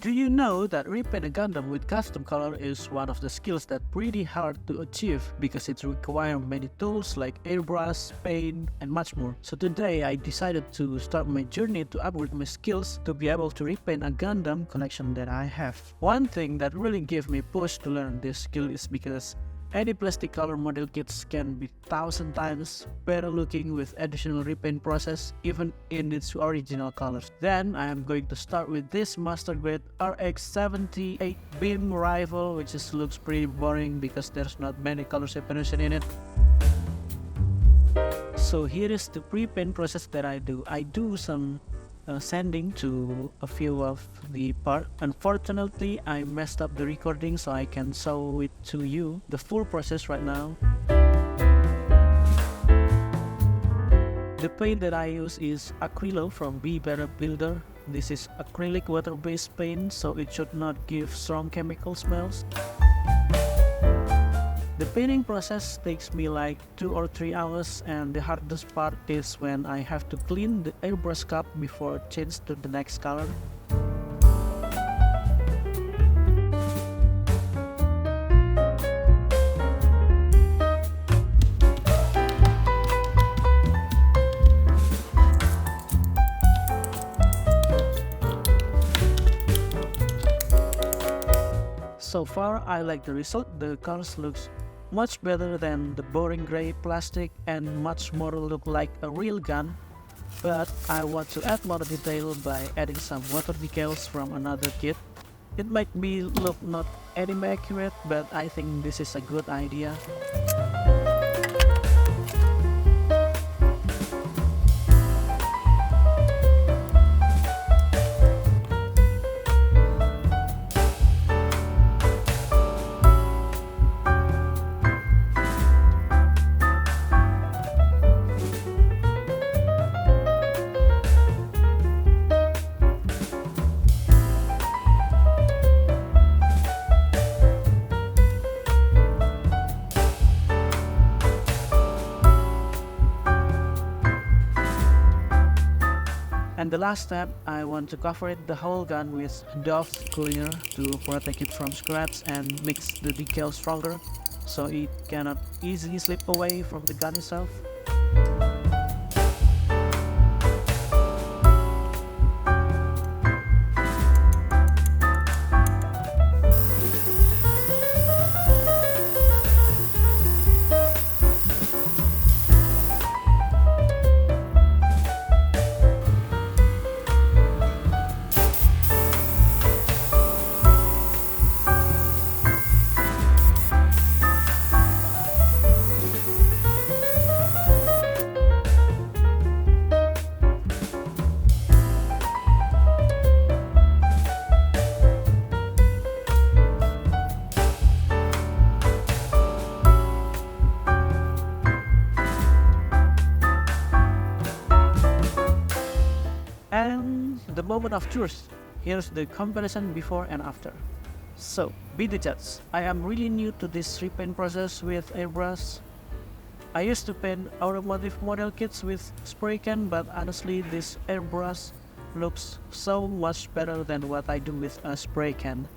Do you know that repaint a Gundam with custom color is one of the skills that pretty hard to achieve because it requires many tools like airbrush, paint, and much more. So today I decided to start my journey to upgrade my skills to be able to repaint a Gundam collection that I have. One thing that really gave me push to learn this skill is because any plastic color model kits can be 1,000 times better looking with additional repaint process even in its original colors. Then I am going to start with this master grade RX-78 beam rifle, which just looks pretty boring because there's not many color separation in it. So here is the pre-paint process that I do. I do some sanding to a few of the part. Unfortunately, I messed up the recording, so I can show it to you the full process right now. The paint that I use is Acrylo from Be Better Builder. This is acrylic water-based paint, so it should not give strong chemical smells. The painting process takes me like 2 or 3 hours, and the hardest part is when I have to clean the airbrush cup before change to the next color. So far, I like the result. The colors looks much better than the boring gray plastic and much more look like a real gun, but I want to add more detail by adding some water decals from another kit. It might be look not anime accurate, but I think this is a good idea. And the last step, I want to cover the whole gun with Dove cleaner to protect it from scratch and mix the decal stronger so it cannot easily slip away from the gun itself. And the moment of truth. Here's the comparison before and after. So, be the judge. I am really new to this repaint process with airbrush. I used to paint automotive model kits with spray can, but honestly this airbrush looks so much better than what I do with a spray can.